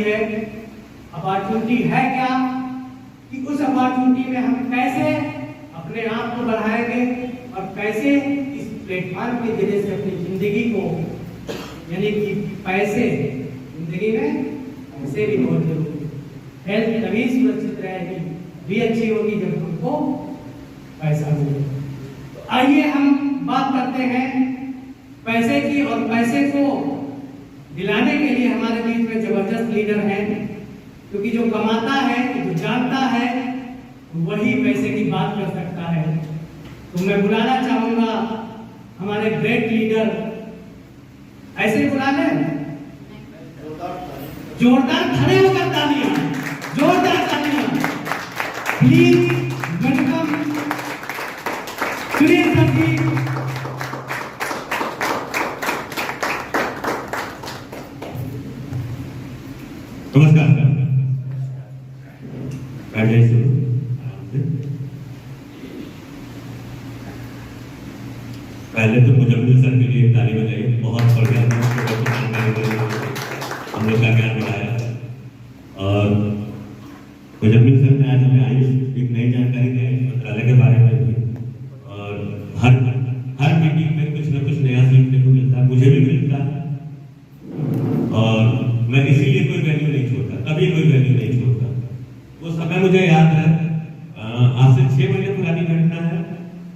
है अपॉर्चुनिटी है क्या कि उस अपॉर्चुनिटी में हम कैसे अपने आप को बढ़ाएंगे और कैसे इस प्लेटफॉर्म के जरिए से अपनी जिंदगी को, यानी कि पैसे, जिंदगी में पैसे भी बहुत जरूरी है। हेल्थ तभी सुरक्षित रहेगी, भी अच्छी होगी जब हमको पैसा मिले। तो आइए हम बात करते हैं पैसे की, और पैसे को दिलाने के लिए हमारे बीच में जबरदस्त लीडर हैं, क्योंकि जो कमाता है, जो जानता है, वही पैसे की बात कर सकता है। तो मैं बुलाना चाहूंगा हमारे ग्रेट लीडर, ऐसे बुला लें, जोरदार खड़े होकर तालियां, जोरदार तालियां, प्लीज वेलकम सुनील सर जी। नमस्कार। पहले तो मुजम्मिल सर के लिए ताली बजाइए, बहुत बढ़िया हम लोग का ज्ञान बढ़ाया। और मुजम्मिल सर ने आज हमें आयुष एक नई जानकारी दी आयुष मंत्रालय के बारे में भी, और हर मीटिंग में कुछ ना कुछ नया सीखने को मिलता है, मुझे भी मिलता है। और मैं इसीलिए कोई वैल्यू नहीं छोड़ता, कभी कोई वैल्यू नहीं छोड़ता। वो समय मुझे याद है, आज से 6 महीने पुरानी घटना है।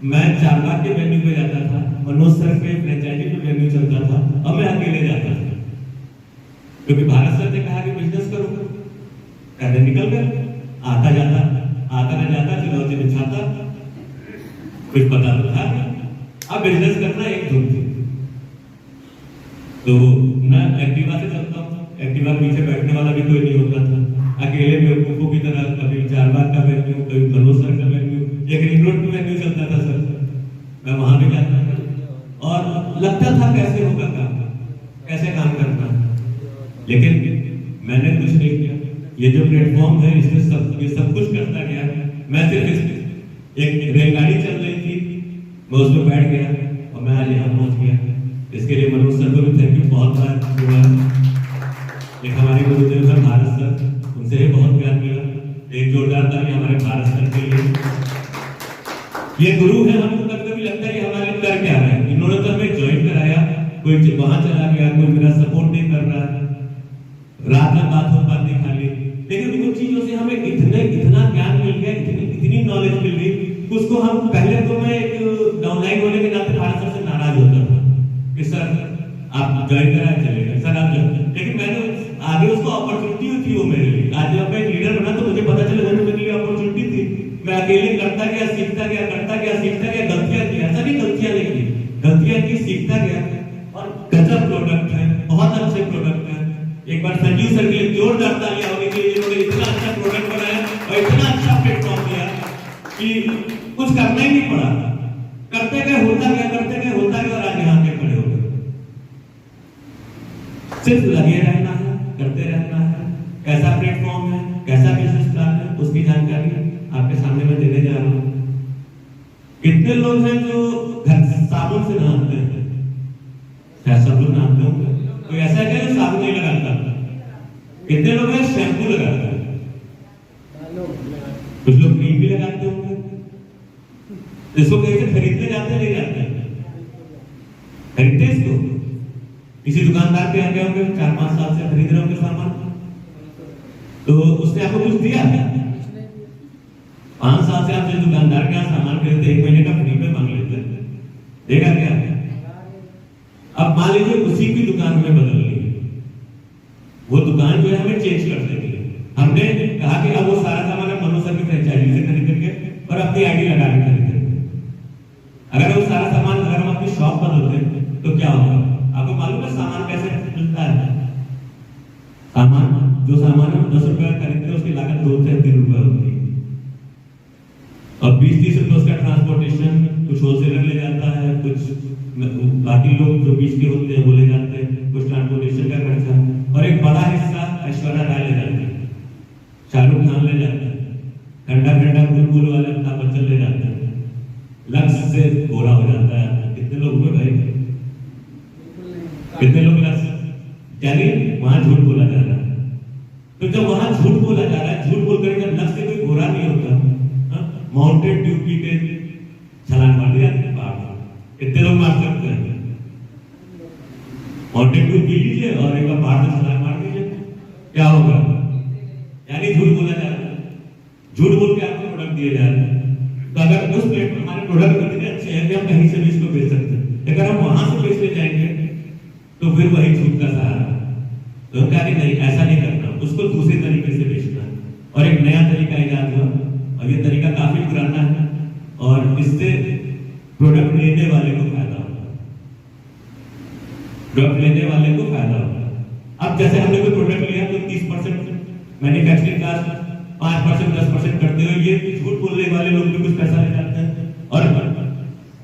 मैं चारबाग के वेन्यू पे जाता था, मनोज सर के फ्रेंचाइजी पे वेन्यू चलता था, और मैं अकेले जाता था, क्योंकि भारत सर ने कहा कि बिजनेस करो, कहते निकल गए, आता न जाता, चुनौती बिछाता, कुछ पता तो था। अब बिजनेस करना एक धुन थी। तो मैं एक्टिवा से चलता हूँ, एक्टिवा पीछे बैठने वाला भी कोई नहीं होता था, अकेले बेवकूफों की तरह कभी चारबाग का वेन्यू, कभी मनोज सर का वेन्यू, एक रिंग रोड पे वेन्यू चलता था सर, मैं वहां पे जाता था और लगता था कैसे होगा काम, कैसे काम करना। लेकिन मैंने कुछ नहीं किया, ये जो प्लेटफॉर्म है इसमें ये सब कुछ करता गया। मैं सिर्फ एक रेलगाड़ी चल रही थी, मैं उसमें बैठ गया और मैं आज यहाँ पहुंच गया। इसके लिए मनोज सर को भी थैंक यू, बहुत एक हमारे गुरुदेव सर भारत सर, उनसे भी बहुत प्यार मिला। एक जोरदार ताली हमारे भारत सर के लिए। ये गुरु है, हमको कभी लगता है कि हमारे कर क्या रहे हैं। इन्होंने तो हमें ज्वाइन कराया, कोई वहां चला गया, कोई मेरा सपोर्ट नहीं कर रहा है, रात में बात हो पाती खाली, लेकिन कुछ चीजों से हमें इतना ज्ञान मिल गया, इतनी नॉलेज मिल गई, उसको हम पहले तो मैं एक डाउनलाइन होने के नाते भारत सर से नाराज होता था कि सर आप ज्वाइन कराए चलेगा, सर आप ज्वाइन, लेकिन मैंने आगे उसको अपॉर्चुनिटी थी वो मेरे लिए। आज जब मैं एक लीडर बना तो मुझे पता चला वो मेरे लिए अपॉर्चुनिटी थी। मैं अकेले करता गया, सीखता गया, करता गया, सीखता गया, गलतियां की, ऐसा नहीं गलतियां नहीं की, गलतियां की, सीखता गया, और गजब प्रोडक्ट है, बहुत अच्छे प्रोडक्ट है। एक बार संजीव सर के लिए जोरदार तालियां होगी कि इन्होंने इतना अच्छा प्रोडक्ट बनाया और इतना अच्छा प्लेटफॉर्म दिया कि कुछ करना ही नहीं पड़ा, करते गए, होता गया, करते गए, होता गया, और आज यहाँ पे खड़े हो गए। सिर्फ लगे रहना है, करते रहना है। कैसा प्लेटफॉर्म है, कैसा बिजनेस प्लान है, उसकी जानकारी आपके सामने मैं देने जा रहा हूँ। कितने लोग हैं जो घर साबुन से नहाते हैं? क्या सब लोग नहाते होंगे? कोई ऐसा है जो साबुन नहीं लगाता? कितने लोग हैं शैम्पू लगाते हैं? कुछ लोग क्रीम भी लगाते होंगे। इसको कहीं से खरीदने जाते नहीं जाते? खरीदते इसको किसी दुकानदार के यहाँ गए होंगे, 4-5 साल से खरीद रहे होंगे सामान, तो उसने आपको कुछ दिया? 5 साल से आप जिस दुकानदार के यहाँ सामान खरीदते 1 महीने का फ्री में मांग लेते, देगा क्या? अब मान लीजिए उसी की दुकान में बदल ली, वो दुकान जो है हमें चेंज कर देगी। हमने कहा कि अब वो सारा सामान हम मनोज सर की फ्रेंचाइजी से खरीदेंगे और अपनी आईडी लगा के खरीदेंगे। अगर वो सारा सामान, अगर हम अपनी शॉप बदलते हैं तो क्या होगा? आपको मालूम है सामान कैसे मिलता है? जो सामान हम 10 रुपए का खरीदते हैं उसकी लागत 2 से 3 रुपए होती है, और 20-30 रुपए उसका ट्रांसपोर्टेशन, कुछ होलसेलर ले जाता है, कुछ बाकी लोग जो बीच के होते हैं वो ले जाते हैं, कुछ ट्रांसपोर्टेशन का खर्चा, और एक बड़ा हिस्सा ऐश्वर्या राय ले जाते हैं, शाहरुख खान ले जाते हैं, ठंडा बुलबुल वाले अमिताभ बच्चन ले जाते हैं, लक्ष्य से गोरा हो जाता है। कितने लोग हुए भाई? कितने लोग लक्ष्य, यानी वहां झूठ बोला जा रहा है। जब वहां झूठ बोला जा रहा है, झूठ बोलकर जब नक्श से कोई गोरा नहीं होता, माउंटेन ड्यू पी के छलांग मार दिया पहाड़, कितने लोग मार सकते हैं? माउंटेन ड्यू पी लीजिए और एक बार पहाड़ से छलांग मार दीजिए, क्या होगा? यानी झूठ बोला जा रहा है, झूठ बोल के आपको प्रोडक्ट दिए जा रहे हैं। तो अगर उस प्लेट पर हमारे प्रोडक्ट इतने अच्छे हैं कि हम कहीं से भी इसको बेच सकते हैं, अगर हम वहां से बेचने जाएंगे तो फिर वही झूठ का सहारा। तो हम कहा कि नहीं, ऐसा नहीं करना, उसको दूसरे तरीके से बेचना है। और एक नया तरीका इजाद हुआ, और ये तरीका काफी पुराना है और इससे प्रोडक्ट लेने वाले को फायदा होता है, प्रोडक्ट लेने वाले को फायदा होता है। अब जैसे हमने कोई प्रोडक्ट लिया तो 30% मैन्युफैक्चरिंग कास्ट, 5% 10% करते हुए ये झूठ बोलने वाले लोग भी कुछ पैसा ले जाते हैं और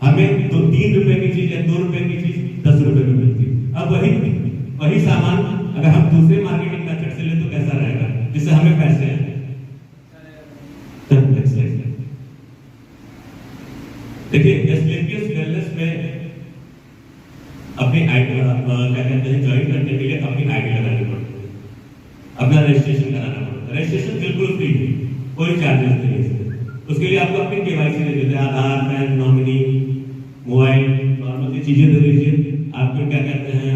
हमें तो 3 रुपए की चीज या 2 रुपए की चीज 10 रुपए में मिलती है। अब वही सामान अगर हम दूसरे मार्केटिंग मेथड से ले तो कैसा रहेगा, जिससे हमें पैसे आए। देखिए एस्क्लेपियस वेलनेस में अपनी आईडी क्या कहते हैं, ज्वाइन करने के लिए अपनी आईडी लगानी पड़ती है, अपना रजिस्ट्रेशन कराना पड़ता है। रजिस्ट्रेशन बिल्कुल फ्री है, कोई चार्जेस नहीं है। उसके लिए आपको अपनी केवाईसी दे देते हैं, आधार, पैन, नॉमिनी, मोबाइल, नॉर्मल सी चीजें दे दीजिए। आपको क्या कहते हैं,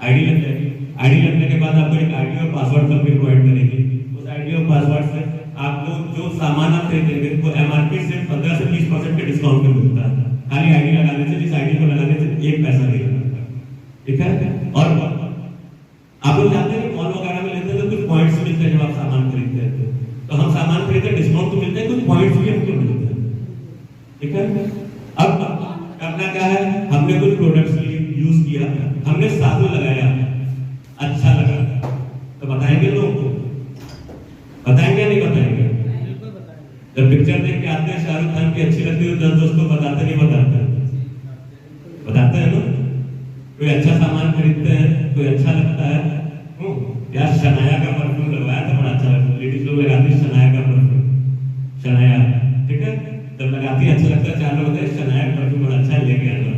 आईडी लग जाएगी। आईडी लगने के बाद आपको एक आईडी और पासवर्ड कंपनी प्रोवाइड करेगी। उस आईडी और पासवर्ड से आपको जो सामान आप खरीदेंगे वो एमआरपी से 15 से 20% के डिस्काउंट पे मिलता है, खाली आईडी लगाने से। जिस आईडी को लगाने से 1 पैसा नहीं लगता, ठीक है। और आप लोग जानते हैं मॉल वगैरह में लेते हैं तो कुछ पॉइंट्स मिलते हैं जब आप सामान खरीदते हैं, तो हम सामान खरीदते हैं, डिस्काउंट तो मिलता है, कुछ पॉइंट्स भी हमको मिलते हैं, ठीक है। अब करना क्या है, हमने कुछ प्रोडक्ट्स यूज किया, हमने साबुन लगाया, अच्छा लगा, तो बताएंगे लोगों को, बताएंगे या नहीं बताएंगे? जब पिक्चर देख के आते हैं शाहरुख खान की अच्छी लगती है तो 10 दोस्तों बताते नहीं बताते हैं ना। कोई अच्छा सामान खरीदते हैं, कोई अच्छा लगता है, यार शनाया का परफ्यूम लगवाया था, बड़ा अच्छा लगता है, लेडीज लोग लगाती है शनाया का परफ्यूम, शनाया, ठीक है। जब लगाती है अच्छा लगता है, 4 लोग होते हैं शनाया का परफ्यूम बड़ा अच्छा लेके आना।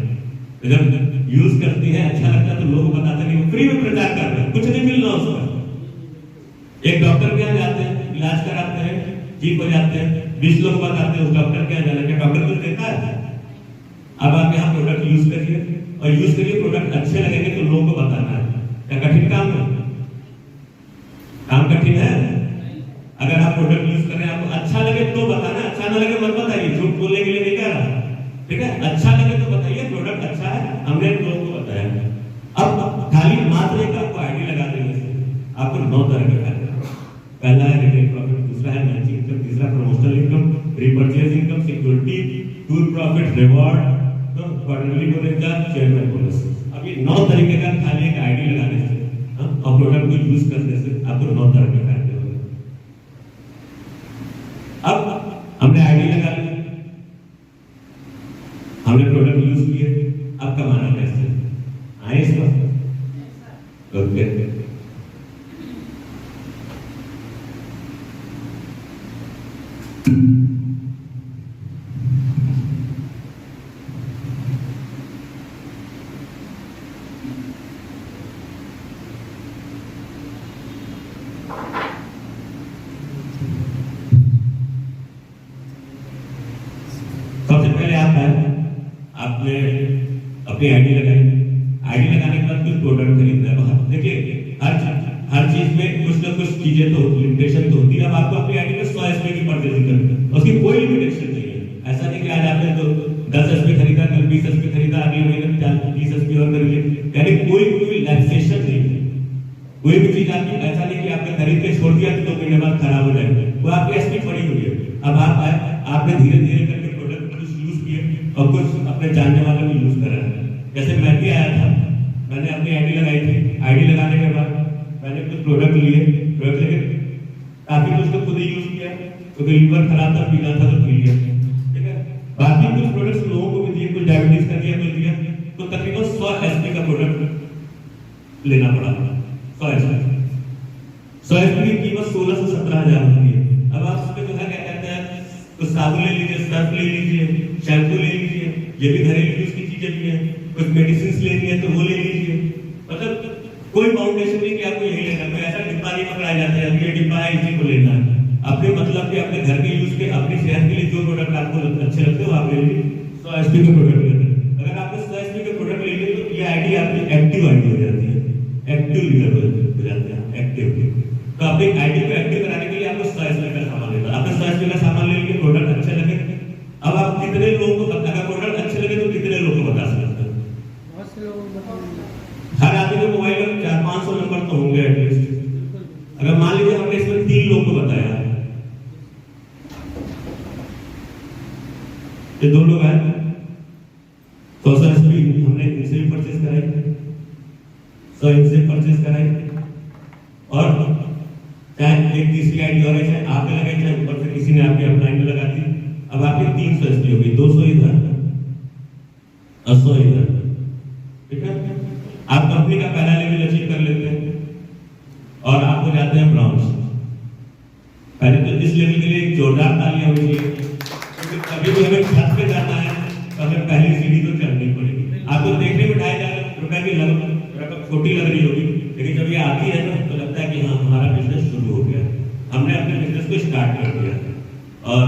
तो जब यूज करती है अच्छा लगता है तो लोग बताते नहीं, फ्री में प्रचार कर रहे हैं, कुछ नहीं मिल रहा उसका। एक डॉक्टर के यहाँ जाते हैं, इलाज कराते हैं, ठीक हो जाते हैं, 20 लोग बताते हैं उस डॉक्टर के यहाँ जाने के, डॉक्टर कुछ देता है। अब आप यहाँ प्रोडक्ट यूज करिए और यूज करिए, प्रोडक्ट अच्छे लगेंगे तो लोगों को बताना है। क्या कठिन काम है? काम कठिन है? अगर आप प्रोडक्ट यूज कर रहे हैं, आपको अच्छा लगे तो बताना, अच्छा ना लगे मत बताइए, झूठ बोलने के लिए नहीं कह रहा, ठीक है। अच्छा लगे तो बताइए प्रोडक्ट अच्छा है, हमने लोगों को बताया। अब खाली मात्र एक आपको आईडी लगा देने से आपको 9 तरह के फायदे, पहला है रिटेल प्रॉफिट, दूसरा है मैचिंग इनकम, तीसरा promotional income, repurchase income, security, tour profit, reward, तो क्वार्टरली बोनस का चेयरमैन बोनस। अब ये 9 तरीके का खाली एक आईडी लगाने से और प्रोडक्ट को यूज करने से आपको 9 तरह के फायदे होंगे। अब हमने आईडी लगा ली, हमने प्रोडक्ट यूज किए, अब कमाना कैसे आए इस पर? ओके, सबसे पहले आपने अपनी आईडी लगाई, आईडी लगाने के बाद कुछ प्रोडक्ट खरीदना है। देखिए हर चीज में कुछ ना कुछ चीजें तो लिमिटेशन तो होती है। अब आपको अपनी आईडी में 100 एसपी की परचेजिंग करनी है, उसकी कोई लिमिटेशन नहीं है। ऐसा नहीं कि आज आपने तो 10 एसपी खरीदा, कल 20 एसपी खरीदा, अगले महीने 30 एसपी और खरीद लिए, यानी कोई रिलैक्सेशन नहीं है। कोई भी चीज आपकी ऐसा नहीं कि आपने खरीद के छोड़ दिया तो 2 महीने बाद खराब हो जाएगी, वो आपकी एसपी पड़ी हुई है। अब आप आए, आपने धीरे धीरे करके प्रोडक्ट कुछ यूज किए और कुछ अपने जानने वालों को यूज करा। जैसे मैं भी आया था, मैंने अपनी आईडी लगाई थी, आईडी लगाने के बाद मैंने कुछ प्रोडक्ट लिए, प्रोडक्ट लेके काफी कुछ तो खुद ही यूज किया, क्योंकि लीवर खराब था, पीना था तो पी लिया, ठीक है। बाकी कुछ प्रोडक्ट्स लोगों को भी दिए, कुछ डायबिटीज का दिया, कुछ दिया, तो तकरीबन 100 एसपी का प्रोडक्ट लेना पड़ा। 100 एसपी की कीमत 16 से 17 हजार होती है। अब आप उसमें जो है क्या कहते हैं, कुछ साबुन ले लीजिए, सर्फ ले लीजिए, शैम्पू ले लीजिए, ये भी घरेलू यूज की चीजें भी हैं, कुछ मेडिसिन लेनी है तो वो ले लीजिए। मतलब कोई बाउंडेशन नहीं कि आपको यही लेना, कोई ऐसा डिब्बा नहीं पकड़ाया जाता है प्रोडक्ट आपको अच्छे लगते हो आप ले लीजिए, 100 HP के प्रोडक्ट लेते हैं। अगर आपने 100 HP के प्रोडक्ट ले लिए तो ये आईडी आपकी एक्टिव आईडी हो जाती है, एक्टिव लीडर हो जाते हैं, एक्टिव। तो अपनी आईडी को एक्टिव कराने के लिए आपको 100 HP का सामान लेना है। आपने 100 HP का सामान ले लिए, प्रोडक्ट अच्छे लगे, अब आप कितने लोगों को अगर प्रोडक्ट अच्छे लगे तो कितने लोगों को बता सकते हैं? बहुत से लोग हर आदमी के मोबाइल में 400-500 नंबर तो होंगे एटलीस्ट। अगर मान लीजिए हमने इसमें 3 लोग को बताया, ये 2 लोग आए, 100 SP हमने इनसे भी परचेज कराई, 100 इनसे परचेज कराई, और चाहे एक तीसरी आईडी और है, चाहे आपने लगाई, चाहे ऊपर से किसी ने आपके अपना आईडी लगा दी, अब आपकी 300 SP हो गई, 200 इधर, 100 इधर, ठीक है। आप कंपनी का पहला लेवल अचीव कर लेते हैं और आप हो जाते हैं ब्रॉन्ज। पहले तो इस लेवल के लिए एक जोरदार तालियां होनी चाहिए, क्योंकि कभी भी हमें छत पे जाना है तो हमें पहली सीढ़ी तो चढ़नी पड़ेगी। आपको देखने में 2,500 रुपए की रकम छोटी लग रही होगी, लेकिन जब ये आती है ना तो लगता है कि हाँ हमारा बिजनेस शुरू हो गया, हमने अपने बिजनेस को स्टार्ट कर दिया। और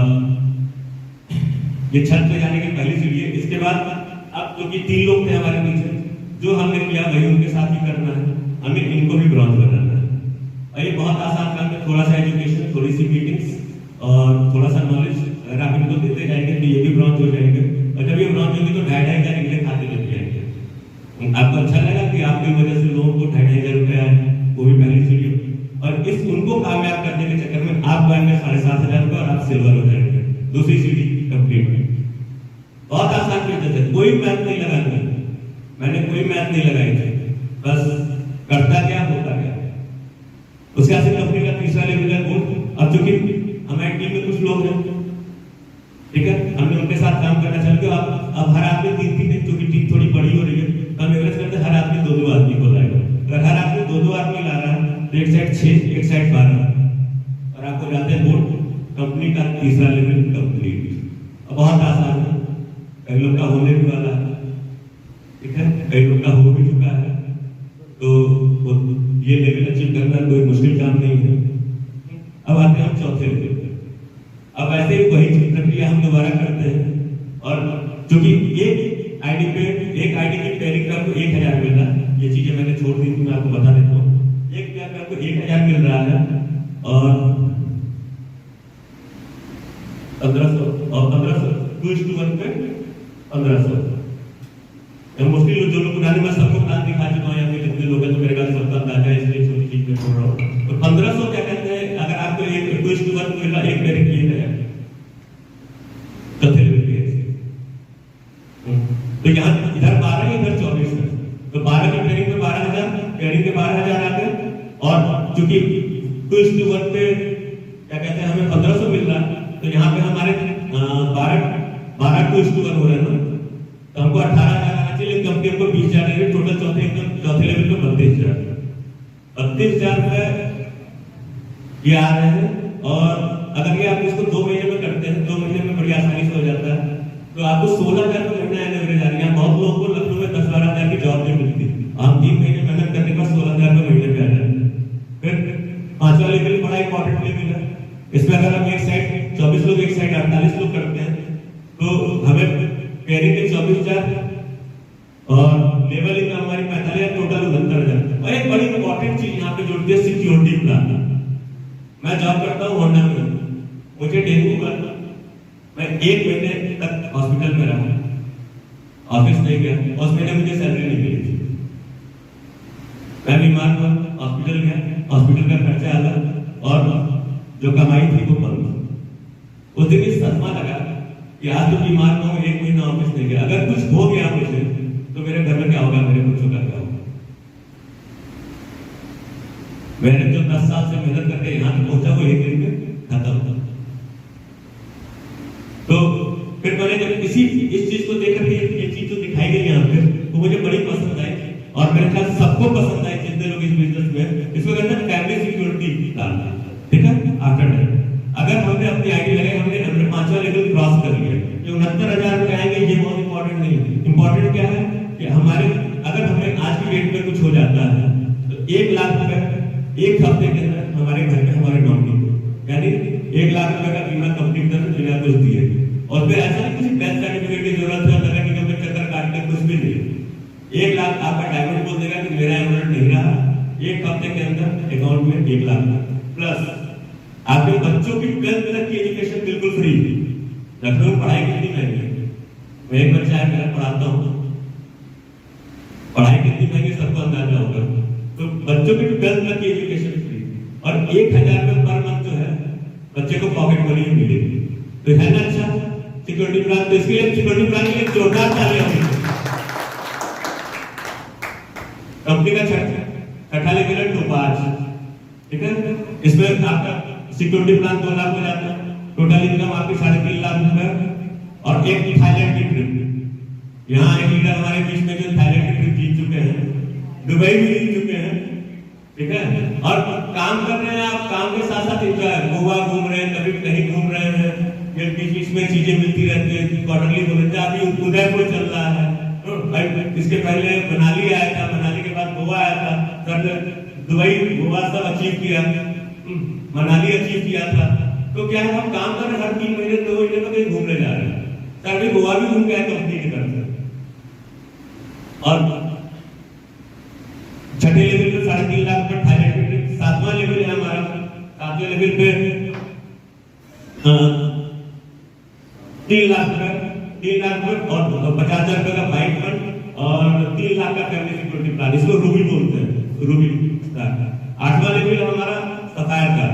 ये छत पे जाने की पहली सीढ़ी है। इसके बाद अब क्योंकि 3 लोग थे हमारे पीछे, जो हमने किया वही उनके साथ ही करना है, हमें इनको भी ब्रॉन्ज बनाना है। और ये बहुत आसान काम है, थोड़ा सा एजुकेशन, थोड़ी सी मीटिंग्स और थोड़ा सा नॉलेज अगर आप इनको देते जाएंगे तो ये भी ब्रॉन्ज हो जाएंगे, और जब ये ब्रॉन्ज होगी तो 2,500 इनके खाते में जाएंगे। आपको अच्छा लगा कि आपकी वजह से लोगों को 2,500 रुपए आए, वो भी पहली सीढ़ी। और इस उनको कामयाब करने के चक्कर में आप पाएंगे 7,500 रुपए और आप सिल्वर हो जाएंगे, दूसरी सीढ़ी कंप्लीट। बहुत आसान बिजनेस है, कोई मैथ नहीं लगानी, मैंने कोई मैथ नहीं लगाई थी, बस करता क्या होता गया। उसके बाद कंपनी का तीसरा लेवल है बोर्ड। अब चूंकि हमारी टीम में कुछ लोग हैं, ठीक है, हमने उनके साथ काम करना चालू किया। अब हर आदमी 3-3, क्योंकि टीम थोड़ी बड़ी हो रही है तो हम एवरेज करते हर आदमी 2-2 आदमी को लाएगा। अगर हर आदमी 2-2 आदमी ला रहा है तो एक साइड 6, एक साइड 12, और आपको जाते हैं बोर्ड। कंपनी का तीसरा लेवल कंप्लीट। बहुत आसान है, कई लोग का होने भी वाला है, ठीक है, कई लोग का हो भी चुका है, तो ये लेवल अचीव करना कोई मुश्किल काम नहीं है। अब आते हैं हम चौथे लेवल पे। अब ऐसे ही वही प्रक्रिया हम दोबारा करते हैं, और क्योंकि एक आईडी की पेयरिंग का आपको 1,000 मिल रहा है, ये चीजें मैंने छोड़ दी थी, मैं आपको बता देता हूँ। एक पेयर पे आपको 1,000 मिल रहा है, और 1500 2:1 पे 1500। मोस्टली जो लोग पुराने, मैं सबको प्लान दिखा चुका हूँ, यहाँ पे जितने लोग हैं तो मेरे ख्याल सबका अंदाजा है, इसलिए छोटी चीज में बोल रहा हूँ। तो 1500 क्या कहते हैं, अगर आपको एक 2:1 मिल रहा है, एक पेयरिंग किए गए चौथे लेवल पे, तो यहाँ इधर 12 है, इधर 24 है, तो 12 की पेयरिंग पे 12,000, पेयरिंग के 12,000 आते हैं। और चूंकि 2:1 पे क्या कहते हैं हमें 1500 मिल रहा है, तो यहाँ पे हमारे 12 2:1 हो रहे हैं ना, तो हमको 18,000 आना चाहिए, कंपनी को 20,000 दे रही, टोटल चौथे लेवल पे 32,000 रुपए ये आ रहे हैं। और अगर ये आप इसको 2 महीने में करते हैं, 2 महीने में बड़ी आसानी से हो जाता है, तो आपको 16,000 रुपए महीना एवरेज आ रही है। बहुत लोगों को लखनऊ में 10-12,000 की जॉब नहीं मिलती, हम 3 महीने मेहनत करने के बाद 16,000 रुपए महीने पे आ जाते हैं। फिर 5वां लेवल बड़ा इंपॉर्टेंट लेवल है, इसमें अगर हम एक साइड 24 लोग, एक साइड 48 लोग करते हैं, तो हमें पेयरिंग के 24,000 और लेवल इनकम हमारी 45,000, टोटल 69,000। और एक बड़ी इंपॉर्टेंट चीज यहाँ पे जुड़ती है, सिक्योरिटी प्लान। मैं जॉब करता हूँ होंडा में, मुझे डेंगू हुआ, मैं 1 महीने तक हॉस्पिटल में रहा, ऑफिस नहीं गया, उस महीने मुझे सैलरी नहीं मिली थी, मैं बीमार हुआ, हॉस्पिटल गया, हॉस्पिटल का खर्चा अलग और जो कमाई थी वो बंद। उस दिन इस सदमा लगा कि आज तो बीमार हूं, 1 महीना ऑफिस नहीं गया, अगर कुछ हो गया मुझे तो मेरे घर में क्या होगा, मेरे बच्चों का क्या होगा। मैंने जो 10 साल से मेहनत करके यहाँ तक पहुंचा वो 1 दिन में खत्म होता। तो फिर मैंने जब इस चीज को देखकर ये चीज जो दिखाई गई यहाँ पे, तो मुझे बड़ी पसंद आई, और मेरे ख्याल सबको पसंद आई जितने लोग इस बिजनेस में। इसको कहते हैं फैमिली सिक्योरिटी प्लान, ठीक है। आफ्टर दैट अगर हमने अपनी आईडी लगाई, हमने 5वां लेवल क्रॉस कर लिया, ये 69,000 रुपए आएंगे, ये बहुत इंपॉर्टेंट नहीं है। इंपॉर्टेंट क्या है कि हमारे अगर हमें आज की डेट में कुछ हो जाता है तो 1 लाख रुपए 1 हफ्ते के अंदर हमारे घर पे हमारे नॉमिनी, यानी 1 लाख रुपए का बीमा कंपनी की तरफ से बिना कुछ दिए। और फिर ऐसा नहीं किसी डेथ सर्टिफिकेट की जरूरत है, नगर निगम में चक्कर काटने कुछ भी नहीं। 1 लाख आपका डायमंड बोल देगा कि मेरा अमाउंट नहीं रहा, 1 हफ्ते के अंदर अकाउंट में 1 लाख प्लस आपके बच्चों की 12th तक की एजुकेशन बिल्कुल फ्री। लखनऊ में पढ़ाई कितनी महंगी है, मैं एक बच्चा है मेरा पढ़ाता हूँ, पढ़ाई कितनी महंगी सबको अंदाजा होगा। तो बच्चों की 12th तक की एजुकेशन फ्री और 1000 रुपये पर मंथ जो है बच्चे को पॉकेट मनी मिलेगी। तो है ना अच्छा सिक्योरिटी प्लान। तो इसके लिए सिक्योरिटी प्लान के लिए जोरदार तालियां होंगी। कंपनी का छठा लेवल है टोपाज, ठीक है। इसमें आपका सिक्योरिटी प्लान 2 लाख हो जाता है, टोटल इनकम आपकी 3.5 लाख रुपए और एक थाईलैंड की ट्रिप। यहाँ एक लीडर हमारे बीच में जो थाईलैंड की ट्रिप जीत चुके हैं, दुबई भी जीत चुके हैं, ठीक है। और काम कर रहे हैं आप, काम के साथ साथ एंजॉय, गोवा घूम रहे हैं, कभी कहीं घूम रहे हैं, ये बीच में चीजें मिलती रहती है, क्वार्टरली बोलते हैं। अभी उदयपुर चल रहा है, इसके पहले मनाली आया था, मनाली के बाद गोवा आया था, सर दुबई गोवा सब अचीव किया, मनाली अचीव किया था। तो क्या है, हम काम कर रहे हैं, हर 3 महीने 2 महीने में कहीं घूमने जा रहे हैं। सर अभी गोवा भी घूम गया कंपनी की तरफ से। और छठे लेवल पे 3.5 लाख रुपए थाईलैंड की ट्रिप। 7वां लेवल है हमारा, 7वें लेवल पे 3 लाख रुपए, 3 लाख रुपए और 50,000 रुपए का बाइक फंड और 3 लाख का फैमिली सिक्योरिटी प्लान, इसको रूबी बोलते हैं, रूबी। 8वां लेवल हमारा सफायर का।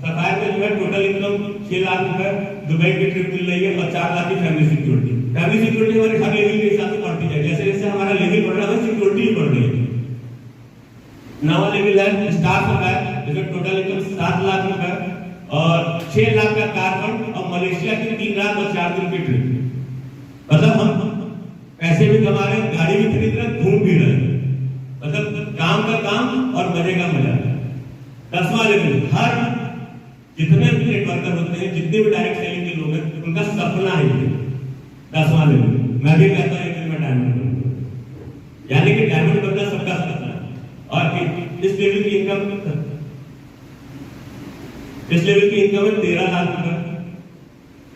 सफायर में जो है टोटल इनकम 6 लाख रुपए, दुबई की ट्रिप मिल रही है और 4 लाख की फैमिली सिक्योरिटी। फैमिली सिक्योरिटी हमारे हर लेवल के हिसाब से बढ़ती है, जैसे जैसे हमारा लेवल बढ़ रहा है सिक्योरिटी भी बढ़ रही है। 9वां लेवल है स्टाफ सफायर, जिसमें टोटल इनकम 7 लाख रुपए और 6 लाख का कार फंड और मलेशिया की 3 रात और 4 दिन की ट्रिप। मतलब हम पैसे भी कमा रहे हैं, गाड़ी भी खरीद रहे हैं, घूम भी रहे हैं, मतलब काम का काम और मजे का मजा। 10वां लेवल, हर जितने भी नेटवर्कर होते हैं, जितने भी डायरेक्ट सेलिंग के लोग हैं, उनका सपना है ये 10वां लेवल। मैं भी कहता हूँ एक दिन में डायमंड बनूंगा, यानी कि डायमंड बनना सबका सपना है। और इस लेवल की इनकम है 13 लाख रुपए,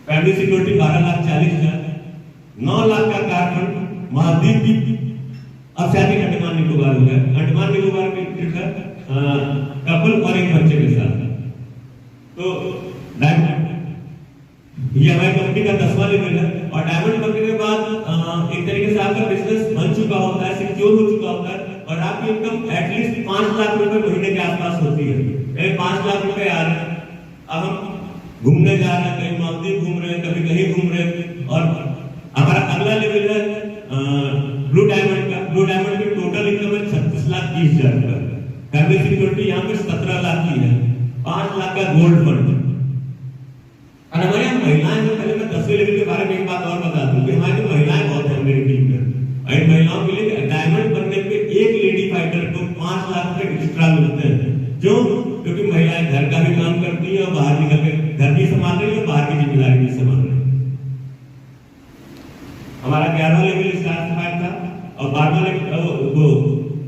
फैमिली सिक्योरिटी 12,40,000, 9 लाख का कार फंड, मालदीव की अब शादी अंडमान निकोबार हो गया, अंडमान निकोबार की ट्रिप है कपल और एक बच्चे के साथ। तो डायमंड ये हमारी कंपनी का 10वां लेवल है। और डायमंड बनने के बाद एक तरीके से आपका बिजनेस बन चुका होता है, सिक्योर हो चुका होता है और आपकी इनकम एटलीस्ट 5 लाख रुपए महीने के आसपास होती है। 5 लाख रुपए आ रहे हैं, अब हम घूमने जा रहे हैं, कहीं मालदीव घूम रहे हैं, कभी कहीं घूम रहे हैं। और हमारा अगला लेवल है ब्लू डायमंड का। ब्लू डायमंड की टोटल इनकम है 36,30,000 रुपए, फैमिली सिक्योरिटी यहाँ पे 17 लाख की है, 5 लाख का गोल्ड फंड। और हमारे यहाँ महिलाएं हैं, पहले मैं 10वें लेवल के बारे में एक बात और बता दूं कि हमारी महिलाएं बहुत है मेरी टीम में, और महिलाओं के लिए डायमंड बनने पे एक लेडी फाइटर को 5 लाख रुपए एक्स्ट्रा मिलते हैं। क्योंकि महिलाएं घर का भी काम करती है और बाहर निकल के घर भी संभाल रही है और बाहर की जिम्मेदारी भी संभाल रही है। हमारा 11वां लेवल स्टार सफायर था और 12वां लेवल वो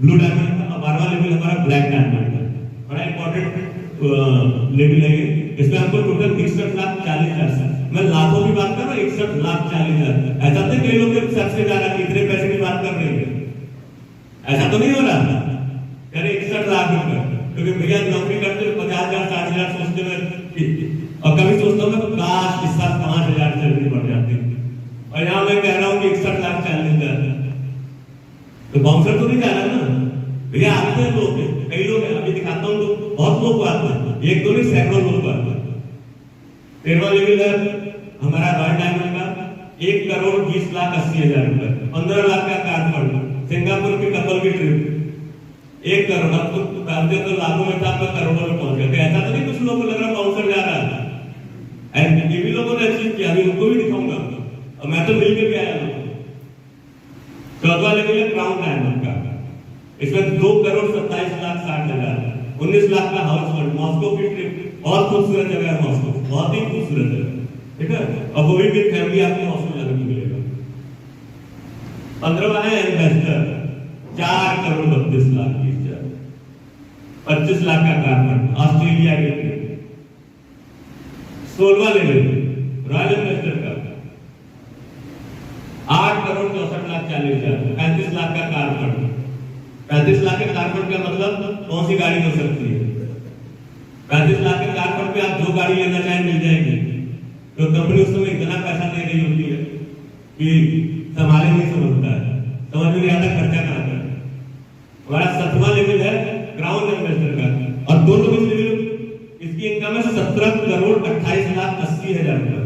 ब्लू डायमंड था और 12वां लेवल हमारा ब्लैक डायमंड था। बड़ा इंपॉर्टेंट लेवल है ये। इसमें हमको टोटल 61,40,000, मैं लाखों की बात कर रहा हूँ, 61,40,000। ऐसा तो कई लोग सर से जा रहा है इतने पैसे की बात कर रहे हैं, ऐसा तो नहीं हो रहा। अरे 61 लाख रुपए, क्योंकि भैया नौकरी करते हुए 50,000 60,000 सोचते हुए, और कभी सोचता हूँ मैं काश इस साल 5,000 सैलरी बढ़ जाती। और यहाँ मैं कह रहा हूँ कि 61,40,000, तो बाउंसर तो नहीं जा रहा ना भैया। आते हैं लोग, कई लोग हैं, अभी दिखाता हूँ तो बहुत लोग आते हैं, एक दो नहीं सैकड़ों लोग आते हैं। 13वां लेवल है हमारा रॉयल डायमंड का, 1,20,80,000 रुपए, 15 लाख का कार फंड, सिंगापुर की कपल की ट्रिप, 1 करोड़। अब तो पहले तो लाखों में था, अब करोड़ों में पहुंच गया। ऐसा तो नहीं कुछ लोगों को लग रहा बाउंसर जा रहा है, ये भी लोगों ने अचीव किया, अभी उनको भी दिखाऊंगा और मैं तो मिलकर भी आया हूँ। 14वां लेवल है क्राउन डायमंड का, इसमें 2,27,60,000, 19 लाख का हाउस फंड, मॉस्को की ट्रिप, बहुत खूबसूरत जगह है मॉस्को, बहुत ही खूबसूरत है, ठीक है। और वो भी विद फैमिली आपको मॉस्को जाने को मिलेगा। 15वां है इन्वेस्टर, 4,32,30,000, 25 लाख का कार फंड, ऑस्ट्रेलिया की ट्रिप। 16वां लेवल रॉयल इन्वेस्टर का 8,64,40,40,000, 35 लाख का कार फंड। 35 लाख के कार फंड का मतलब कौन सी गाड़ी हो सकती है? 35 लाख के कार फंड पे आप जो गाड़ी लेना चाहें मिल जाएगी। तो कंपनी उस समय इतना पैसा दे रही होती है कि संभाले नहीं समझता है, समझ में नहीं आता खर्चा कहाँ कर। हमारा 7वां लेवल है ग्राउंड इन्वेस्टर का, और दोनों इस लेवल इसकी इनकम है 17,28,80,000 रुपए,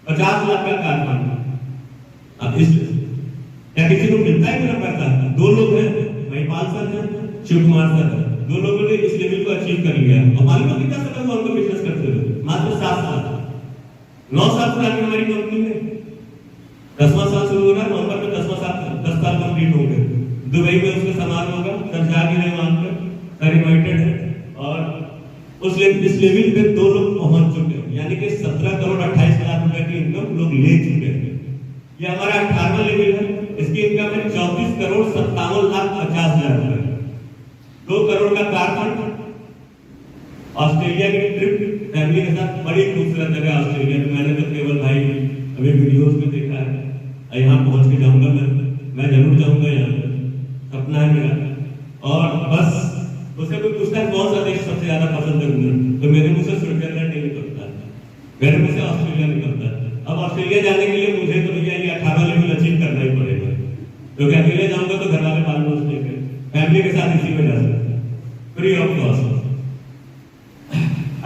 50 लाख का कार फंड। अब इस क्या किसी को मिलता है मेरा पैसा? 2 लोग हैं, महिपाल सर हैं, शिव कुमार सर हैं, 2 लोगों ने इस लेवल को अचीव कर लिया। और मालूम है कितना समय हुआ उनको बिजनेस करते हुए? मात्र 7 साल। 9 साल पुरानी हमारी कंपनी है, 10वां साल शुरू हो रहा है, नवंबर में 10 साल कंप्लीट हो गए। दुबई में उसका समारोह होगा, सब जाके रहे वहां पर, सर इनवाइटेड है। और इस लेवल पे 2 लोग पहुंच चुके हैं, यानी कि 17,28,00,000 रुपए की इनकम लोग ले चुके हैं। ये हमारा 18वां लेवल है, इसकी इनकम है 34,57,50,000 रुपए, 2 करोड़ का कार फंड। ऑस्ट्रेलिया की ट्रिप फैमिली के साथ, बड़ी खूबसूरत जगह ऑस्ट्रेलिया में, मैंने तो केवल भाई अभी वीडियोस में देखा है, यहाँ पहुंच के जाऊंगा, मैं जरूर जाऊंगा, यहाँ सपना है मेरा। और बस उससे कोई पूछता है कौन सा देश सबसे ज्यादा पसंद है घूमना, तो मेरे मुंह से स्विट्जरलैंड नहीं निकलता, मेरे मुंह से ऑस्ट्रेलिया निकलता है। अब ऑस्ट्रेलिया जाने के लिए मुझे तो भैया ये 18वां लेवल अचीव करना ही पड़ेगा, क्योंकि अकेले जाऊंगा तो घर वाले पाल लोग लेकर, फैमिली के साथ इसी में जा सकते हैं free of cost.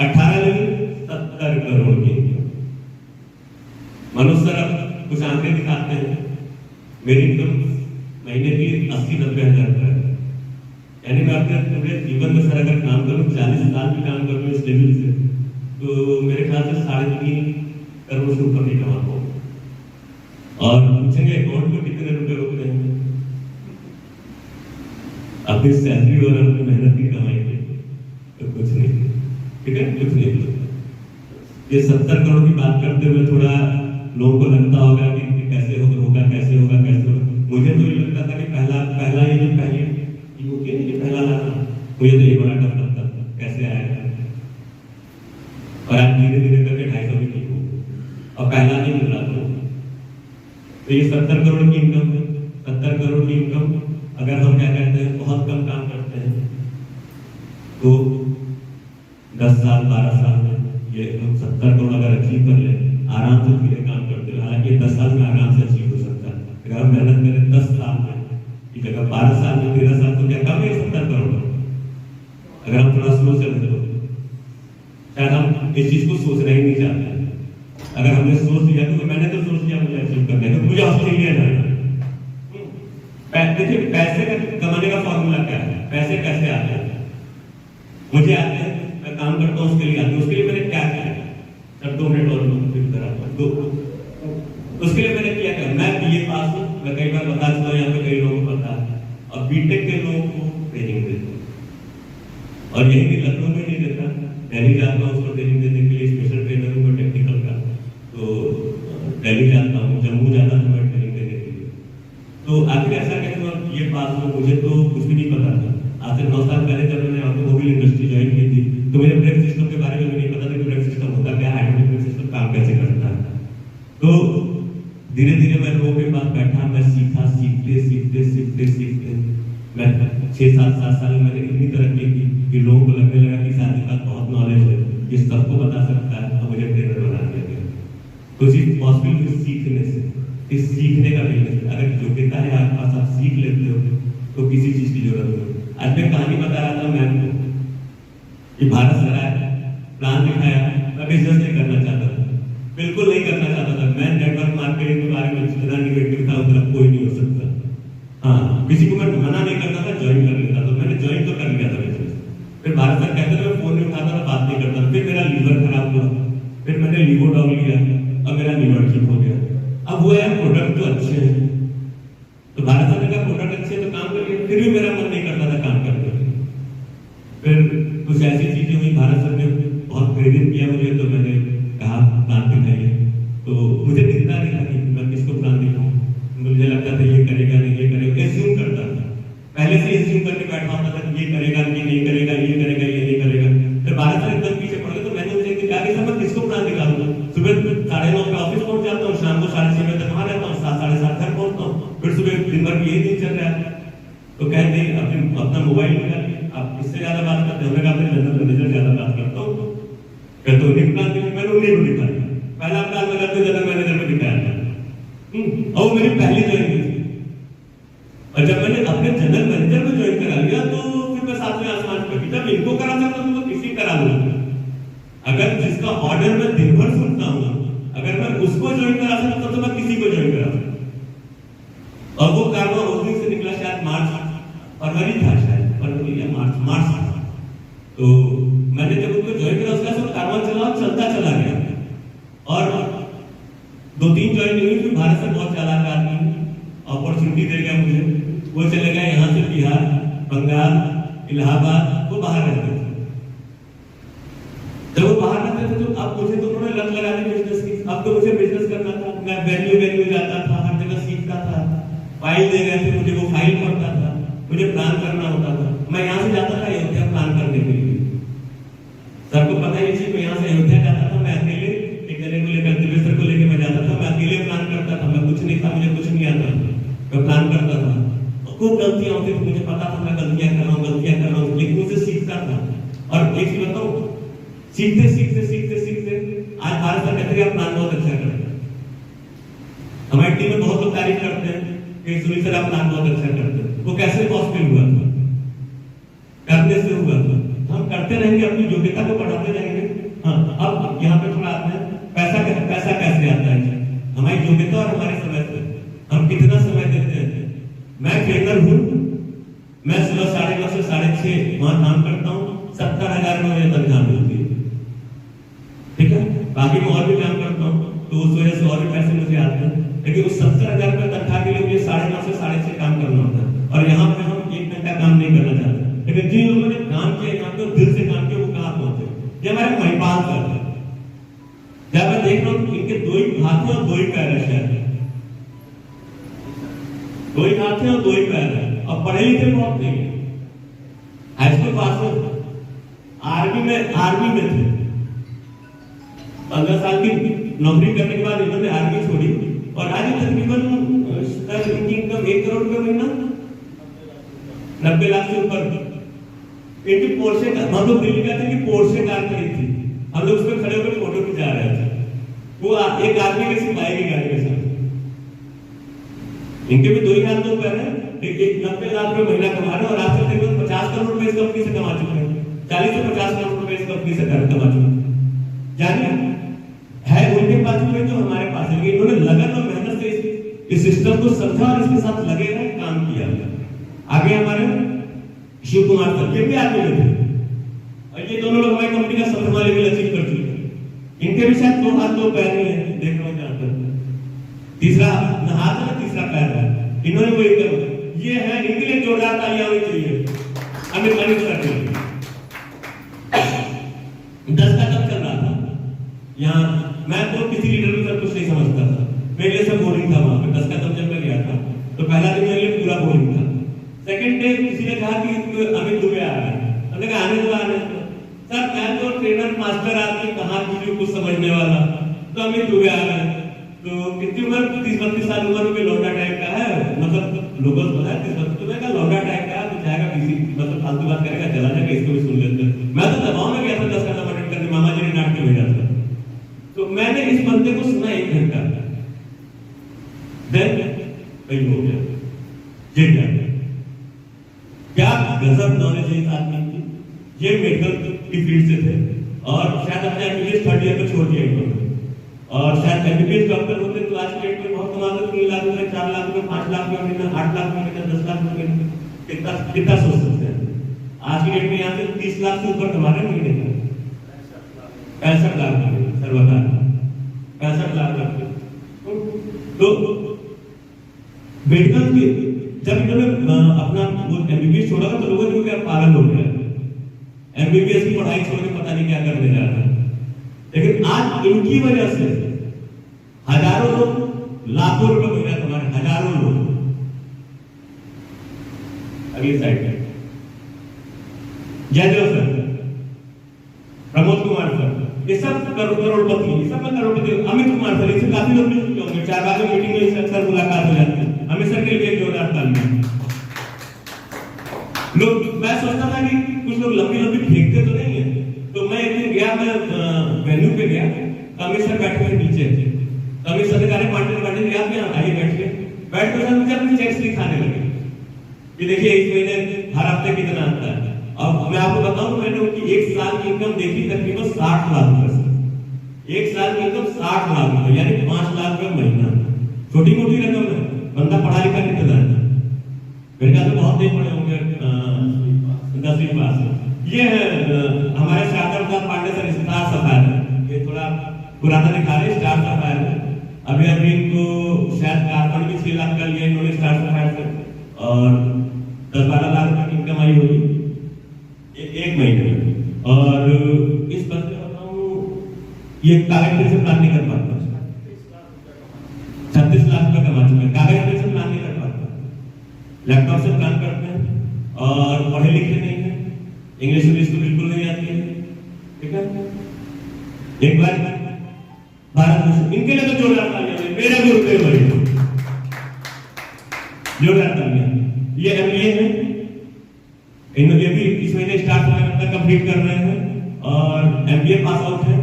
18 level 70 crore की। मनोज सर अब कुछ आंकड़े दिखाते हैं। मेरी इनकम महीने की 80-90 हजार रुपए है, यानी मैं अपने पूरे जीवन में सर अगर काम करूं, 40 साल भी काम करूं इस लेवल से, तो मेरे ख्याल से 3.5 करोड़ से ऊपर नहीं कमा पाऊंगा। और पूछेंगे अकाउंट में कितने रुपए होते हैं? अपनी सैलरी और अपनी मेहनत की कमाई पे तो कुछ नहीं, ठीक है, कुछ नहीं। ये 70 करोड़ की बात करते हुए थोड़ा लोगों को लगता होगा कि कैसे होगा, कैसे होगा, कैसे होगा। मुझे तो ये लगता था कि पहला ये जो पहली होती है ना, पहला लाना, मुझे तो ये बड़ा टफ लगता था, कैसे आएगा। और आप धीरे धीरे करके 250 भी नहीं हो, और पहला नहीं मिल रहा तो ये 70 करोड़ की इनकम है। 70 करोड़ की इनकम अगर हम क्या कहते हैं, बहुत कम काम करते हैं, तो 10 साल 12 साल में ये हम 70 करोड़ अगर अचीव कर ले, आराम से धीरे काम करते हैं, हालांकि 10 साल में आराम से अचीव हो सकता है। अगर हम मेहनत करें 10 साल में की जगह 12 साल में, 13 साल, तो क्या कम है 70 करोड़? अगर हम थोड़ा स्लो चले तो शायद हम इस चीज को सोचना ही नहीं चाहते। अगर हमने सोच लिया तो मैंने तो सोच लिया मुझे अचीव करना है, तो मुझे ऑस्ट्रेलिया जाना है। देखिए पैसे का कमाने का फॉर्मूला क्या है, पैसे कैसे आते हैं? मुझे आते हैं, मैं काम करता हूँ उसके लिए आते हैं। उसके लिए मैंने क्या किया सर, 2 मिनट और उसके लिए मैंने किया क्या, मैं बीए पास हूँ, मैं कई बार बता चुका हूँ, यहाँ पे कई लोगों को पता है, और बीटेक के लोगों को ट्रेनिंग देता हूँ, और यही भी लखनऊ में नहीं देता, दिल्ली जाता हूँ उसको ट्रेनिंग देने के लिए, स्पेशल ट्रेनर हूँ टेक्निकल का, तो दिल्ली जाता हूँ, जम्मू जाता हूँ मैं ट्रेनिंग देने के लिए। तो आखिर ऐसा कैसे मैं बीए पास हूँ, मुझे तो कुछ भी नहीं पता था। आज से 9 साल पहले जब मैंने ऑटोमोबाइल इंडस्ट्री ज्वाइन की थी, तो मुझे ब्रेक सिस्टम के बारे में नहीं पता था कि ब्रेक सिस्टम होता क्या, हाइड्रोलिक ब्रेक सिस्टम काम कैसे करता है। तो धीरे धीरे मैं लोगों के पास बैठा, मैं सीखा, सीखते मैं 6-7 साल में मैंने इतनी तरक्की की कि लोगों को लगने लगा कि शादी का बहुत नॉलेज है, ये सबको बता सकता है, तो मुझे ट्रेनर बना दिया गया। तो चीज पॉसिबल है सीखने से, इस सीखने का बिजनेस, अगर योग्यता है आपके पास, आप सीख लेते हो तो किसी चीज की जरूरत नहीं। आज मैं कहानी बता रहा था मैम को कि भारत सराय प्लान दिखाया, मैं बिजनेस नहीं करना चाहता था, बिल्कुल नहीं करना चाहता था। मैं नेटवर्क मार्केटिंग के बारे में जितना निगेटिव था उतना कोई नहीं हो सकता। हाँ, किसी को मैं मना नहीं करता था, ज्वाइन कर लेता, तो मैंने ज्वाइन तो कर लिया था बिजनेस। फिर भारत सर कहते थे मैं फोन नहीं उठाता था, बात नहीं करता, फिर मेरा लीवर खराब हुआ, फिर मैंने लीवोडॉग लिया, अब मेरा लीवर ठीक हो गया। अब वो यार प्रोडक्ट तो अच्छे हैं, तो भारत सर का प्रोडक्ट अच्छे तो काम करिए, फिर भी मेरा मन नहीं करता था काम करने के लिए। फिर कुछ ऐसी चीजें हुई, भारत सर ने बहुत प्रेरित किया मुझे, तो मैंने कहा प्लान दिखाइए। तो मुझे दिखता नहीं था कि मैं किसको प्लान दिखाऊं, मुझे लगता था ये करेगा नहीं, ये करेगा, एज्यूम करता था, पहले से एज्यूम करके बैठा होता था कि ये करेगा, ये नहीं करेगा, ये करेगा, ये नहीं करेगा। फिर भारत सर एकदम पीछे पड़ गए, तो मैंने मुझे कहा कि मैं किसको प्लान दिखाऊंगा। सुबह 9:30 पे ऑफिस पहुंच जाता हूँ, शाम को 6:30 बजे तक वहां रहता हूँ, 7 साढ़े 7 घर पहुंच क्या तो उन्हीं प्लान दिया? मैंने उन्हीं को दिखाया। पहला प्लान मैं करते जनरल मैनेजर में दिखाया था, और वो मेरी पहली ज्वाइनिंग थी। और जब मैंने अपने जनरल मैनेजर में ज्वाइन करा लिया तो फिर मैं सातवें आसमान पे, जब इनको करा सकता हूँ तो किसी करा लूंगा। अगर जिसका ऑर्डर मैं दिन भर सुनता हूँ, अगर मैं उसको ज्वाइन करा सकता तो मैं किसी को ज्वाइन करा सकता। और वो कारवा उस दिन से निकला, शायद फरवरी था, शायद फरवरी या मार्च था। तो मैंने जब उनको ज्वाइन करा उसका सब कारवा चलता चला गया। और 2-3 ज्वाइनिंग हुई, फिर भारत से बहुत चालाक आदमी अपॉर्चुनिटी दे गया मुझे। वो चले गए यहाँ से बिहार, बंगाल, इलाहाबाद, वो बाहर रहते थे। जब वो बाहर रहते थे तो अब मुझे तो उन्होंने लत लगा दी बिजनेस की। अब तो मुझे बिजनेस करना था, मैं वेन्यू जाता था, हर जगह सीखता था। फाइल दे रहे थे मुझे, वो फाइल पढ़ता था, मुझे प्लान करना होता था। मैं यहाँ से जाता था अयोध्या प्लान करने के लिए। सबको पता है मैं यहाँ से अयोध्या जाता था, मैं अकेले एक जने को लेकर, दिवेश्वर को लेकर मैं जाता था। मैं अकेले प्लान करता था, मैं कुछ नहीं था, मुझे कुछ नहीं आता, मैं प्लान करता था। खूब गलतियां होती थी, मुझे पता था मैं गलतियां कर रहा हूँ, लेकिन उसे सीखता था। और एक चीज बताऊं, सीखते आज भारत सरकार कहते हैं आप प्लान बहुत अच्छा करते हैं। हमारी टीम में बहुत लोग तारीफ करते हैं कि सुनील सर आप प्लान बहुत अच्छा करते हैं। वो कैसे पॉसिबल हुआ था? करने से हुआ था। हम करते रहेंगे, अपनी योग्यता को बढ़ाते रहेंगे। हाँ, अब यहाँ पे थोड़ा आते हैं, पैसा कैसे आता है? हमारी योग्यता और हमारे समय से हम कितना समय देते हैं। मैं ट्रेनर हूँ, मैं सुबह 9:30 से 6:30 वहां काम करता हूँ। 70,000 में मुझे तनख्वाह मिलती है, ठीक है। बाकी मैं और भी काम करता हूँ तो उस वजह से और भी पैसे मुझे आते हैं, लेकिन उस 70,000 रुपये तनख्वाह के लिए मुझे 9:30 से 6:30 काम करना होता है। और यहाँ पे हम 1 घंटा काम नहीं करना चाहते, लेकिन जिन लोगों ने काम किया, यहाँ पे दिल से काम किया, वो कहाँ पहुंचे? ये हमारे महिपाल सर है। जब मैं देख रहा हूँ इनके 2 ही हाथ हैं और 2 ही पैर है, शायद 2 ही हाथ हैं और 2 ही पैर है, और पढ़े लिखे बहुत नहीं है। हाई स्कूल पास में, आर्मी में थे। 15 साल की नौकरी करने के बाद इन्होंने आर्मी छोड़ी, और आज तकरीबन इनकी इनकम 1 करोड़ रुपए महीना, 90 लाख से ऊपर। इनकी पोर्शे का, हम लोग दिल्ली गए थे कि पोर्शे कार खरीदी थी, हम लोग उसमें खड़े होकर फोटो खिंचा रहे थे। वो एक आदमी के सिपाही की गाड़ी के साथ। इनके भी 2 ही हाथ 2 पैर है, 90 लाख रुपए महीना कमा रहे हैं, और आज तक तकरीबन 50 करोड़ रुपए इस कंपनी से कमा चुके हैं। 40 से 50 करोड़ रुपए इस कंपनी से कमा चुके हैं। जानिए है उनके पास में जो हमारे पास है। इन्होंने लगन और मेहनत से इस सिस्टम को समझा और इसके साथ लगे रहे, काम किया। आगे हमारे शिव कुमार सर, ये भी आदमी थे, और ये दोनों लोग हमारी कंपनी का 7वां लेवल अचीव कर चुके हैं। इनके भी शायद 2 हाथ 2 पैर नहीं है, देख रहा हूँ जहाँ पर। तीसरा हाथ है, तीसरा पैर है। इन्होंने वो ये है, इनके लिए जोरदार तालियां होनी चाहिए। अमित सर के लिए 10 का कब चल रहा था यहाँ, मैं तो किसी लीडर में सब कुछ नहीं समझता था, मेरे लिए सब बोरिंग था। वहां पे 10 कदम जब मैं गया था तो पहला दिन मेरे लिए पूरा बोरिंग था। सेकंड डे किसी ने कहा कि अमित दुबे आ रहा है, हमने कहा आने दो सर, मैं तो ट्रेनर मास्टर आदमी, कहाँ किसी कुछ समझने वाला, तो अमित दुबे आ रहा है। तो कितनी उम्र? 30-32 साल उम्र में लौंडा टाइप का है, मतलब लोगों को है 30-32 का लौंडा टाइप का, तो जाएगा किसी मतलब फालतू बात करेगा, चला जाएगा, इसको भी सुन लेते। मैं तो दबाव में गया था 10 कदम अटेंड करने, मामा जी ने डांट के भेजा था। तो मैंने इस बंदे को सुना 1 घंटा, देन वही हो गया। ये क्या गजब नॉलेज है इस आदमी की। ये मेडिकल की फील्ड से थे, और शायद अपने एमबीबीएस 3rd ईयर में छोड़ दिया इन्होंने। और शायद एमबीबीएस डॉक्टर होते तो आज के डेट में बहुत कमाते, 3 लाख रुपए, 4 लाख रुपए, 5 लाख रुपए महीना, 8 लाख रुपए महीना, 10 लाख रुपए महीना, कितना सोच सकते हैं। आज की डेट में यहाँ से 30 लाख से ऊपर कमा रहे महीने का, 65 लाख रुपए सर बता, 65 लाख रुपए। तो मेडिकल के जब इन्होंने अपना वो एमबीबीएस छोड़ा तो लोगों ने क्या पागल हो गया, एमबीबीएस की पढ़ाई छोड़ के पता नहीं क्या करने जा रहा है। लेकिन आज इनकी वजह से हजारों लोग लाखों रुपए महीना कमा रहे, हजारों लोग। अगली साइड में जयदेव सर, प्रमोद कुमार सर, ये सब करोड़पति, ये सब में करोड़पति। अमित कुमार सर, इनसे काफी लोग मिल चुके होंगे, 4 बार मीटिंग में अक्सर मुलाकात हो जाती है। अमित सर के लिए जोरदार तालियां। लोग, मैं सोचता था कि कुछ लोग लंबी फेंकते तो नहीं है, तो मैं एक दिन गया, मैं अच्छे अच्छे। तो अभी सर कह रहे पांडे आप यहाँ आइए बैठिए, बैठ कर मुझे अपने चेक्स दिखाने लगे कि देखिए इस महीने हर हफ्ते कितना आता है। अब मैं आपको बताऊं, मैंने उनकी एक साल की इनकम देखी तकरीबन 60 लाख रुपए से। एक साल की इनकम 60 लाख रुपए, यानी 5 लाख रुपए महीना। छोटी मोटी रकम है, बंदा पढ़ा लिखा कितना है, मेरे ख्याल से बहुत नहीं पढ़े होंगे, 10वीं पास। ये है हमारे शाकर साहब पांडे सर, स्टार सफायर है, ये थोड़ा पुराना दिखा रहे, स्टार सफायर है। अभी अभी इनको शायद कारखाने भी 6 लाख का लिया इन्होंने स्टार सफायर से, और 10-12 लाख रुपए की इनकम आई होगी एक महीने में। और इस बात में बताऊं, ये कागज से प्लान नहीं कर पाता, 36 लाख रुपए कमा चुके हैं, कागज से प्लान नहीं कर पाता, लैपटॉप से प्लान करते हैं, और पढ़े लिखे नहीं है, इंग्लिश तो बिल्कुल नहीं आती है, ठीक है। एक बार भारत में इनके लिए तो जोरदार तालियां, मेरा गुरुदेव भाई, जोरदार तालियां। ये एमबीए है, इन्होंने भी इस महीने स्टार्ट अपना कंप्लीट कर रहे हैं और एमबीए पास आउट है।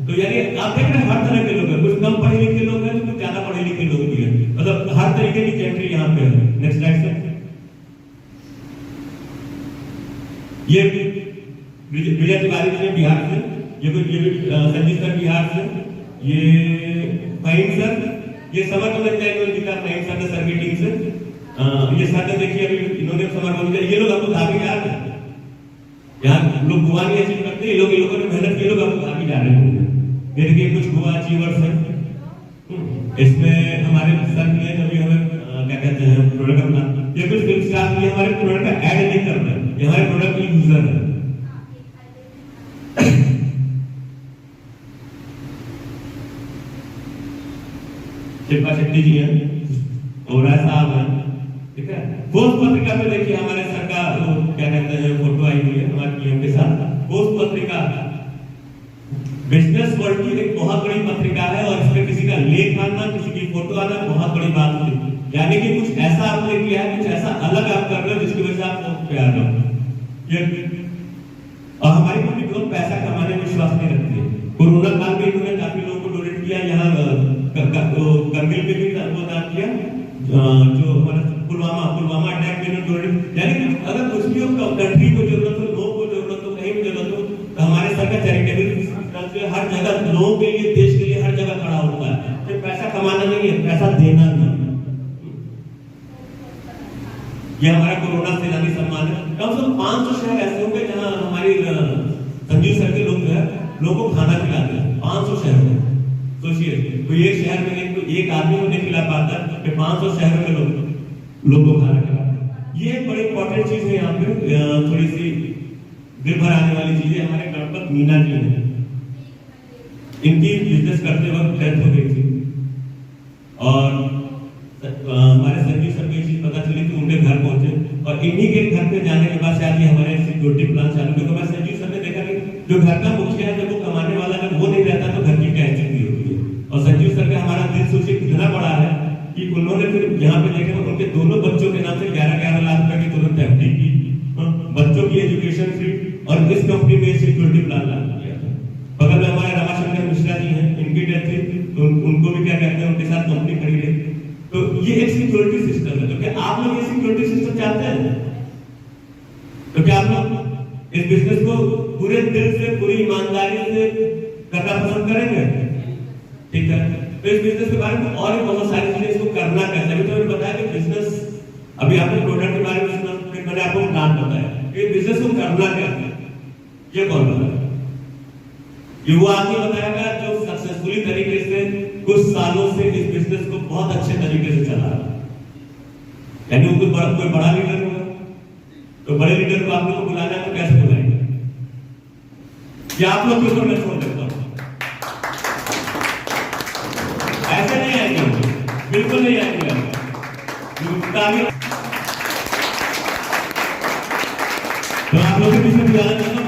तो यानी आप देख रहे हैं हर तरह के लोग हैं, कुछ कम पढ़े लिखे लोग हैं, कुछ ज्यादा पढ़े लिखे लोग भी हैं, मतलब हर तरीके की कैटेगरी यहाँ पे है। नेक्स्ट स्लाइड से। ये विजय तिवारी जी बिहार से, ये संजीव सर बिहार से, ये फाइन सर, ये समर फाइन सर सर की टीम से। ये सर देखिए अभी इन्होंने समर, ये लोग आपको धागे जा रहे हैं, यहाँ लोग गोवा नहीं अचीव करते, ये लोगों ने मेहनत की, लोग आपको धागे जा रहे होंगे। ये देखिए कुछ गोवा अचीवर्स हैं, इसमें हमारे सर ने अभी हमें क्या कहते हैं प्रोडक्ट अपना, ये कुछ फिल्म स्टार ये हमारे प्रोडक्ट का ऐड नहीं कर रहे हैं, ये हमारे प्रोडक्ट के यूजर है। शिल्पा शेट्टी जी हैं, ओरा साहब हैं, ठीक है। पोस्ट पत्रिका में देखिए हमारे सर का क्या कहते हैं फोटो आई हुई है हमारे पीएम के साथ। पोस्ट पत्रिका बिजनेस वर्ल्ड की एक बहुत बड़ी पत्रिका है, और इसमें किसी का लेख आना, किसी की फोटो आना बहुत बड़ी बात होती है, यानी कि कुछ ऐसा आपने किया है, कुछ ऐसा अलग आप कर रहे हो जिसकी वजह से आप पे आ रहे हो। और हमारी कंपनी बहुत पैसा कमाने में विश्वास नहीं रखती है। कोरोना काल में इन्होंने काफी लोगों को डोनेट किया, यहाँ करगिल में भी वो दान किया, जो हमारा पुलवामा अटैक में डोनेट, यानी कि अगर कुछ भी कंट्री को जरूरत हो, लोगों को जरूरत हो, कहीं भी जरूरत हो, तो हमारे सर का चैरिटेबल से हर जगह लोगों के लिए, देश के लिए हर जगह खड़ा होता है। तो पैसा कमाना नहीं है, पैसा देना नहीं है। ये हमारा कोरोना सेनानी सम्मान है। कम से कम 500 शहर ऐसे होंगे जहां हमारी संजीव सर के लोग जो है लोगों को खाना खिलाते हैं, 500 शहर में। सोचिए कोई एक शहर में कोई एक आदमी को नहीं खिला पाता, तो 500 शहरों में लोगों को खाना खिलाते हैं। ये एक बड़ी इंपॉर्टेंट चीज है यहाँ पे, थोड़ी सी दिल भर आने वाली चीज है। हमारे गणपत मीना जी हैं, इनकी बिजनेस करते वक्त डेथ हो गई थी, और हमारे संजीव सर को ये चीज पता चली कि उनके घर पहुंचे, और इन्हीं के घर पे जाने के बाद शायद हमारे सिक्योरिटी प्लान चालू किया। तो मैं संजीव सर ने देखा कि जो घर का मुखिया है, जब वो कमाने वाला जब वो नहीं रहता तो घर की क्या स्थिति होती है। और संजीव सर का हमारा दिल सोचिए कितना बड़ा है कि उन्होंने फिर यहाँ पे देखा उनके दोनों बच्चों के नाम से 11-11 लाख रुपए की तुरंत एफडी की, बच्चों की एजुकेशन फ्री, और इस कंपनी में सिक्योरिटी प्लान लागू किया था। बगल में हमारे रमाशंकर मिश्रा जी हैं, इनकी डेथ थी, तो उनको भी क्या कहते हैं, उनके साथ कंपनी खड़ी रही। तो ये एक सिक्योरिटी सिस्टम है। तो क्या आप लोग ये सिक्योरिटी सिस्टम चाहते हैं? तो क्या आप लोग इस बिजनेस को पूरे दिल से, पूरी ईमानदारी से करना पसंद करेंगे? ठीक है। तो इस बिजनेस के बारे में और भी बहुत सारी चीजें, इसको करना कैसे, अभी तो मैंने बताया कि बिजनेस, अभी आपने प्रोडक्ट के बारे में सुना, फिर मैंने आपको प्लान बताया कि बिजनेस को करना कैसे। ये कौन बताया? ये वो आदमी बताएगा जो सक्सेसफुली तरीके से कुछ सालों से इस बिजनेस को बहुत अच्छे तरीके से चला रहा है। यानी वो कोई बड़ा लीडर होगा, तो बड़े लीडर को आप लोग को बुलाना है तो कैसे बुलाएंगे? ये आप लोग के ऊपर मैं छोड़ देता हूं। ऐसे नहीं आएंगे, बिल्कुल नहीं आएंगे। तो आप लोग के बीच में बुलाना चाहता हूं